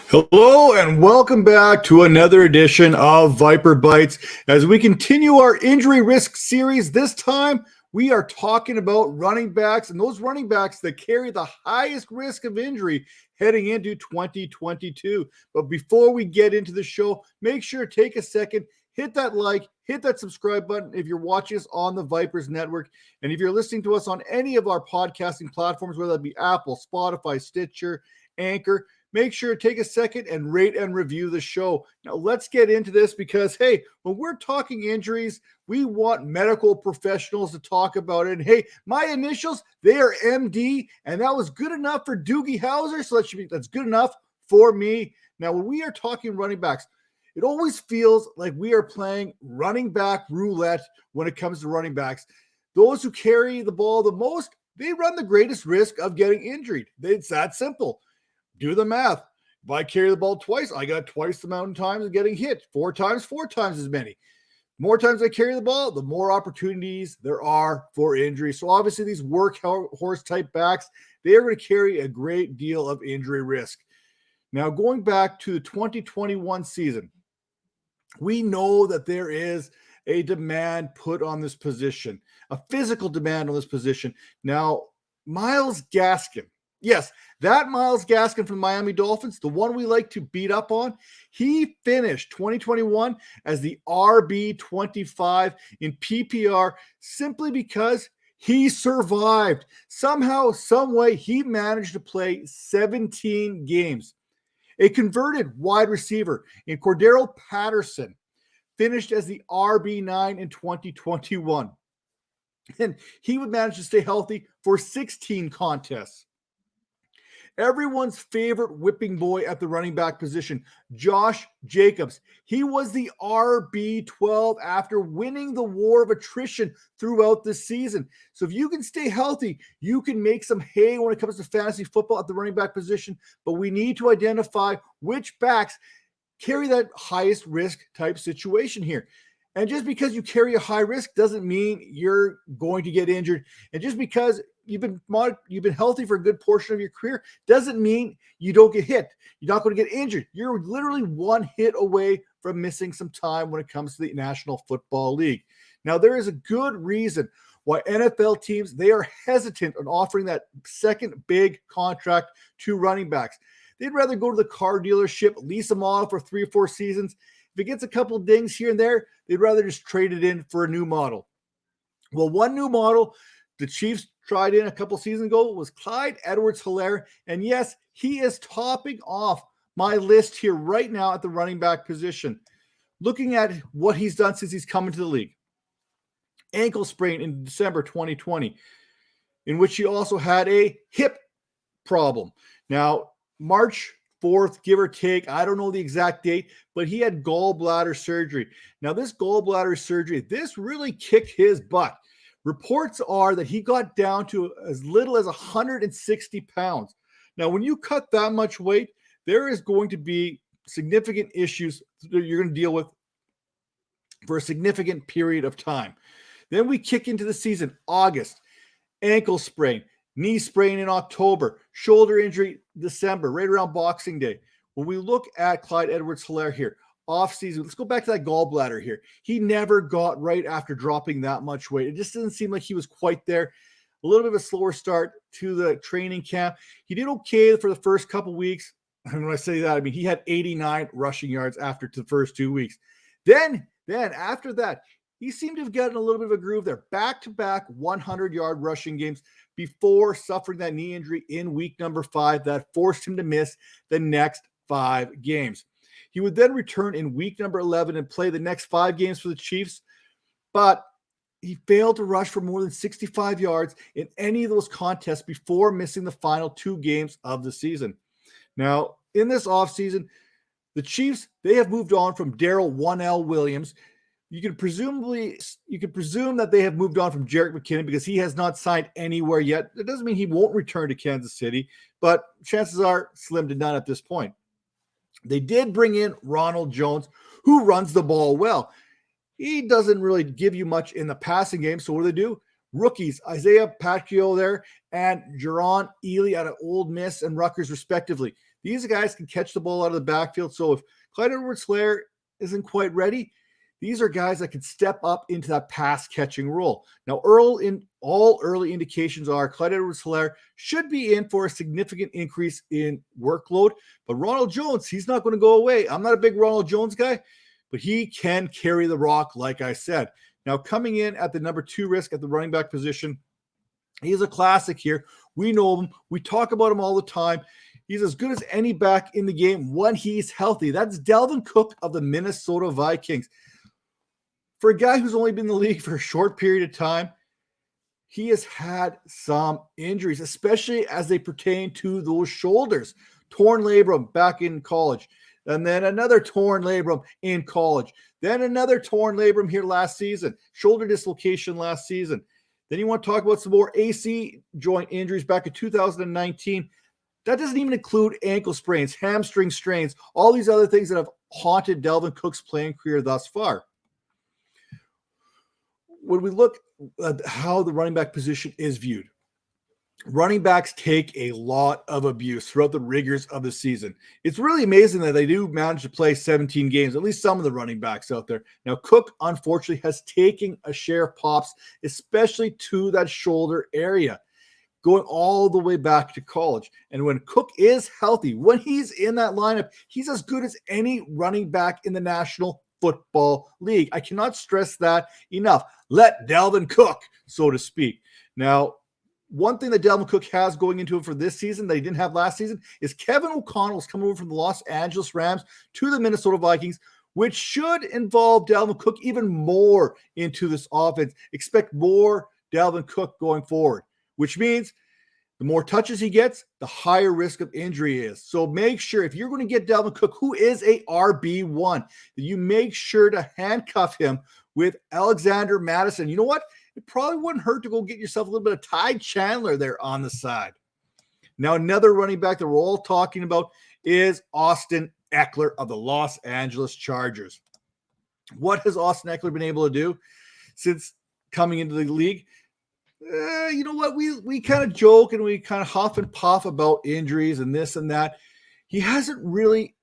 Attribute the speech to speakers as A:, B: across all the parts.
A: Hello and welcome back to another edition of Viper Bites. As we continue our injury risk series, this time we are talking about running backs and those running backs that carry the highest risk of injury heading into 2022. But before we get into the show, make sure to take a second, hit that like, hit that subscribe button if you're watching us on the Vipers Network. And if you're listening to us on any of our podcasting platforms, whether that be Apple, Spotify, Stitcher, Anchor, make sure to take a second and rate and review the show. Now, let's get into this because, hey, when we're talking injuries, we want medical professionals to talk about it. And, hey, my initials, they are MD, and that was good enough for Doogie Howser, so that's good enough for me. Now, when we are talking running backs, it always feels like we are playing running back roulette when it comes to running backs. Those who carry the ball the most, they run the greatest risk of getting injured. It's that simple. Do the math. If I carry the ball twice, I got twice the amount of times of getting hit. Four times as many. More times I carry the ball, the more opportunities there are for injury. So obviously these workhorse type backs, they are going to carry a great deal of injury risk. Now going back to the 2021 season, we know that there is a demand put on this position, a physical demand on this position. Now, Myles Gaskin, yes, that Myles Gaskin from Miami Dolphins, the one we like to beat up on, he finished 2021 as the RB25 in PPR simply because he survived. Somehow, some way, he managed to play 17 games. A converted wide receiver in Cordero Patterson finished as the RB9 in 2021. And he would manage to stay healthy for 16 contests. Everyone's favorite whipping boy at the running back position, Josh Jacobs. He was the RB12 after winning the war of attrition throughout the season. So if you can stay healthy, you can make some hay when it comes to fantasy football at the running back position. But we need to identify which backs carry that highest risk type situation here. And just because you carry a high risk doesn't mean you're going to get injured. And just because you've been healthy for a good portion of your career doesn't mean you don't get hit. You're not going to get injured. You're literally one hit away from missing some time when it comes to the National Football League. Now, there is a good reason why NFL teams, they are hesitant on offering that second big contract to running backs. They'd rather go to the car dealership, lease a model for 3 or 4 seasons. If it gets a couple dings here and there, they'd rather just trade it in for a new model. Well, one new model the Chiefs tried in a couple seasons ago was Clyde Edwards-Helaire. And yes, he is topping off my list here right now at the running back position. Looking at what he's done since he's come into the league. Ankle sprain in December 2020, in which he also had a hip problem. Now, March 4th, give or take, I don't know the exact date, but he had gallbladder surgery. Now, this gallbladder surgery, this really kicked his butt. Reports are that he got down to as little as 160 pounds. Now, when you cut that much weight, there is going to be significant issues that you're going to deal with for a significant period of time. Then we kick into the season, August, ankle sprain, knee sprain in October, shoulder injury December, right around Boxing Day. When we look at Clyde Edwards-Helaire here, offseason, let's go back to that gallbladder here. He never got right after dropping that much weight. It just doesn't seem like he was quite there. A little bit of a slower start to the training camp. He did okay for the first couple weeks. And when I say that, I mean he had 89 rushing yards after the first 2 weeks. Then after that, he seemed to have gotten a little bit of a groove there. Back-to-back 100-yard rushing games before suffering that knee injury in week number 5 that forced him to miss the next 5 games. He would then return in week number 11 and play the next 5 games for the Chiefs, but he failed to rush for more than 65 yards in any of those contests before missing the final 2 games of the season. Now, in this offseason, the Chiefs, they have moved on from Darrell 1L Williams. You can presume that they have moved on from Jerick McKinnon because he has not signed anywhere yet. It doesn't mean he won't return to Kansas City, but chances are slim to none at this point. They did bring in Ronald Jones, who runs the ball well. He doesn't really give you much in the passing game. So what do? rookies, Isaiah Pacheco there and Jaron Ely out of Ole Miss and Rutgers, respectively. These guys can catch the ball out of the backfield. So if Clyde Edwards-Helaire isn't quite ready, these are guys that can step up into that pass catching role. Now, all early indications are Clyde Edwards-Helaire should be in for a significant increase in workload. But Ronald Jones, he's not going to go away. I'm not a big Ronald Jones guy, but he can carry the rock, like I said. Now, coming in at the number 2 risk at the running back position, he's a classic here. We know him. We talk about him all the time. He's as good as any back in the game when he's healthy. That's Dalvin Cook of the Minnesota Vikings. For a guy who's only been in the league for a short period of time, he has had some injuries, especially as they pertain to those shoulders. Torn labrum back in college, and then another torn labrum in college, then another torn labrum here last season, shoulder dislocation last season. Then you want to talk about some more AC joint injuries back in 2019. That doesn't even include ankle sprains, hamstring strains, all these other things that have haunted Dalvin Cook's playing career thus far. When we look at how the running back position is viewed, running backs take a lot of abuse throughout the rigors of the season. It's really amazing that they do manage to play 17 games, at least some of the running backs out there. Now, Cook, unfortunately, has taken a share of pops, especially to that shoulder area, going all the way back to college. And when Cook is healthy, when he's in that lineup, he's as good as any running back in the National Football League. I cannot stress that enough. Let Dalvin cook, so to speak. Now, one thing that Dalvin Cook has going into it for this season that he didn't have last season is Kevin O'Connell's coming over from the Los Angeles Rams to the Minnesota Vikings, which should involve Dalvin Cook even more into this offense. Expect more Dalvin Cook going forward, which means the more touches he gets, the higher risk of injury is. So make sure, if you're going to get Dalvin Cook, who is a RB1, that you make sure to handcuff him with Alexander Madison. You know what? It probably wouldn't hurt to go get yourself a little bit of Ty Chandler there on the side. Now, another running back that we're all talking about is Austin Ekeler of the Los Angeles Chargers. What has Austin Ekeler been able to do since coming into the league? You know what? We kind of joke and we kind of huff and puff about injuries and this and that. He hasn't really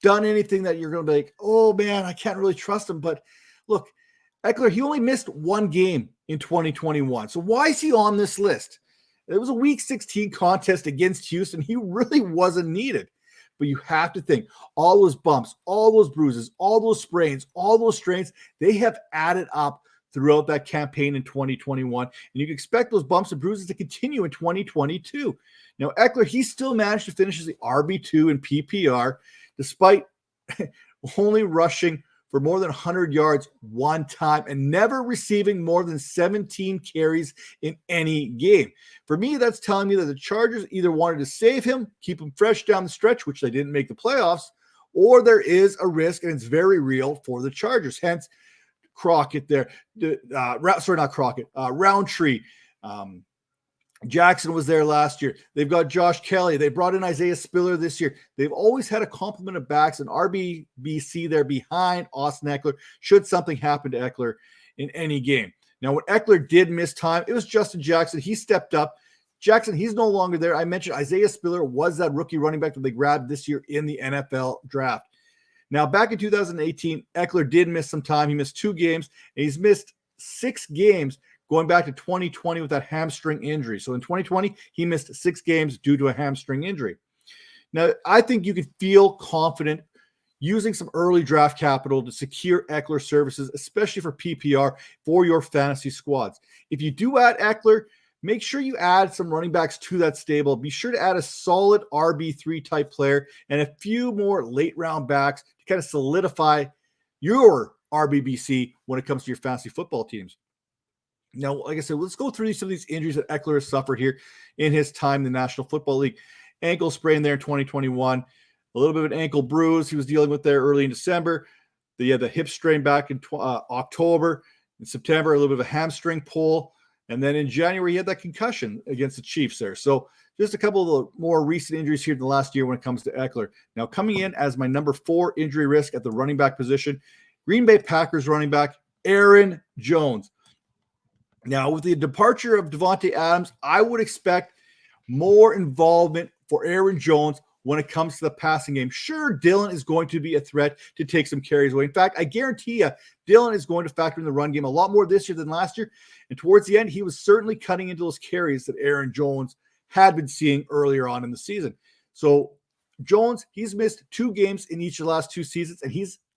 A: done anything that you're going to be like, oh man, I can't really trust him. But look, Ekeler, he only missed one game in 2021. So why is he on this list? It was a week 16 contest against Houston. He really wasn't needed. But you have to think, all those bumps, all those bruises, all those sprains, all those strains, they have added up throughout that campaign in 2021. And you can expect those bumps and bruises to continue in 2022. Now, Ekeler, he still managed to finish as the RB2 in PPR, despite only rushing for more than 100 yards one time and never receiving more than 17 carries in any game. For me, that's telling me that the Chargers either wanted to save him, keep him fresh down the stretch, which they didn't make the playoffs, or there is a risk, and it's very real for the Chargers. Hence, Crockett there. Not Crockett. Roundtree. Jackson was there last year. They've got Josh Kelly. They brought in Isaiah Spiller this year. They've always had a complement of backs, and RBBC there behind Austin Ekeler should something happen to Ekeler in any game. Now, when Ekeler did miss time, it was Justin Jackson. He stepped up. Jackson, he's no longer there. I mentioned Isaiah Spiller was that rookie running back that they grabbed this year in the NFL draft. Now, back in 2018, Ekeler did miss some time. He missed 2 games, and he's missed 6 games going back to 2020 with that hamstring injury. So in 2020, he missed 6 games due to a hamstring injury. Now, I think you can feel confident using some early draft capital to secure Ekeler services, especially for PPR, for your fantasy squads. If you do add Ekeler, make sure you add some running backs to that stable. Be sure to add a solid RB3 type player and a few more late round backs to kind of solidify your RBBC when it comes to your fantasy football teams. Now, like I said, let's go through some of these injuries that Ekeler has suffered here in his time in the National Football League. Ankle sprain there in 2021, a little bit of an ankle bruise he was dealing with there early in December. He had the hip strain back in October. In September, a little bit of a hamstring pull. And then in January, he had that concussion against the Chiefs there. So just a couple of the more recent injuries here in the last year when it comes to Ekeler. Now, coming in as my number 4 injury risk at the running back position, Green Bay Packers running back Aaron Jones. Now, with the departure of Davante Adams, I would expect more involvement for Aaron Jones when it comes to the passing game. Sure, Dillon is going to be a threat to take some carries away. In fact, I guarantee you, Dillon is going to factor in the run game a lot more this year than last year. And towards the end, he was certainly cutting into those carries that Aaron Jones had been seeing earlier on in the season. So Jones, he's missed 2 games in each of the last 2 seasons, and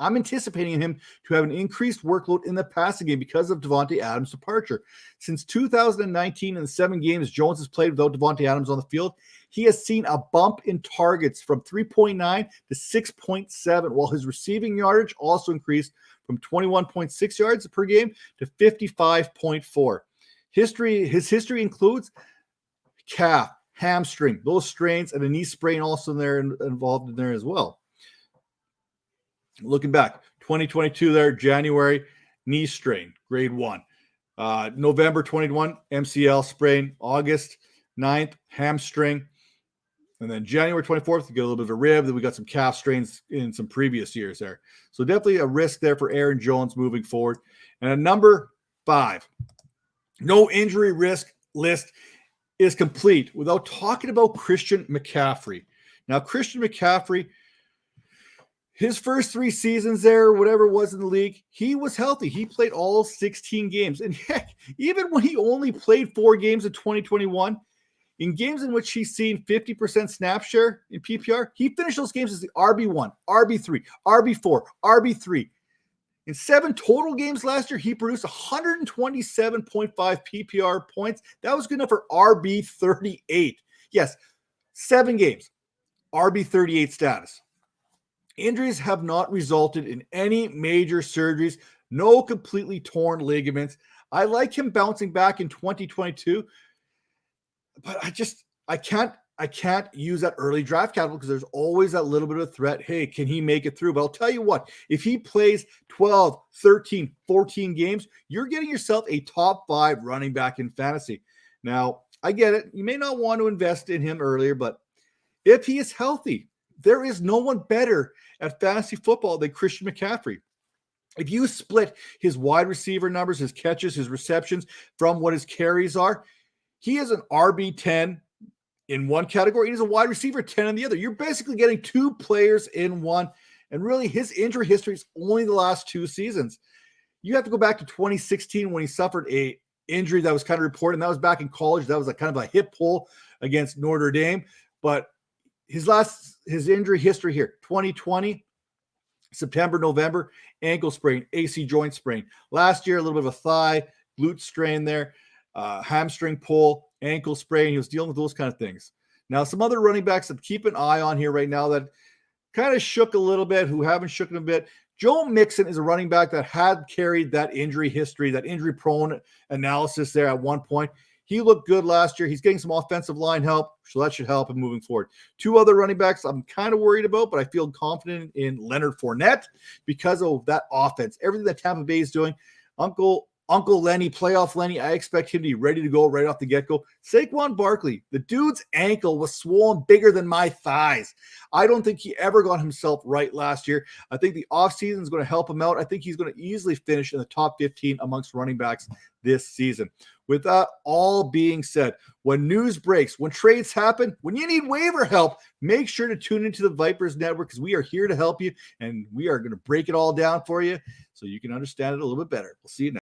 A: I'm anticipating him to have an increased workload in the passing game because of Davante Adams' departure. Since 2019, in the 7 games Jones has played without Davante Adams on the field, he has seen a bump in targets from 3.9 to 6.7, while his receiving yardage also increased from 21.6 yards per game to 55.4. His history includes calf, hamstring, those strains, and a knee sprain also involved in there as well. Looking back, 2022 there, January, knee strain, grade 1. November 21, MCL sprain. August 9th, hamstring. And then January 24th, you get a little bit of a rib. Then we got some calf strains in some previous years there. So definitely a risk there for Aaron Jones moving forward. And at number 5, no injury risk list is complete without talking about Christian McCaffrey. Now, Christian McCaffrey, his first 3 seasons there, whatever it was in the league, he was healthy. He played all 16 games. And heck, even when he only played 4 games in 2021, in games in which he's seen 50% snap share in PPR, he finished those games as the RB1, RB3, RB4, RB3. In 7 total games last year, he produced 127.5 PPR points. That was good enough for RB38. Yes, 7 games, RB38 status. Injuries have not resulted in any major surgeries, no completely torn ligaments. I like him bouncing back in 2022, but I can't use that early draft capital because there's always that little bit of threat. Hey, can he make it through? But I'll tell you what, if he plays 12, 13, 14 games, you're getting yourself a top 5 running back in fantasy. Now, I get it. You may not want to invest in him earlier, but if he is healthy, there is no one better at fantasy football than Christian McCaffrey. If you split his wide receiver numbers, his catches, his receptions from what his carries are, he is an RB10 in one category. He's a wide receiver 10 in the other. You're basically getting 2 players in one. And really, his injury history is only the last 2 seasons. You have to go back to 2016 when he suffered a injury that was kind of reported. And that was back in college. That was a kind of a hip pull against Notre Dame. But his injury history here, 2020, September, November, ankle sprain, AC joint sprain. Last year, a little bit of a thigh, glute strain there, hamstring pull, ankle sprain. He was dealing with those kind of things. Now, some other running backs that keep an eye on here right now that kind of shook a little bit, who haven't shook a bit. Joe Mixon is a running back that had carried that injury history, that injury-prone analysis there at one point. He looked good last year. He's getting some offensive line help, so that should help him moving forward. 2 other running backs I'm kind of worried about, but I feel confident in Leonard Fournette because of that offense. Everything that Tampa Bay is doing, Uncle Lenny, playoff Lenny, I expect him to be ready to go right off the get-go. Saquon Barkley, the dude's ankle was swollen bigger than my thighs. I don't think he ever got himself right last year. I think the offseason is going to help him out. I think he's going to easily finish in the top 15 amongst running backs this season. With that all being said, when news breaks, when trades happen, when you need waiver help, make sure to tune into the Vipers Network because we are here to help you, and we are going to break it all down for you so you can understand it a little bit better. We'll see you next.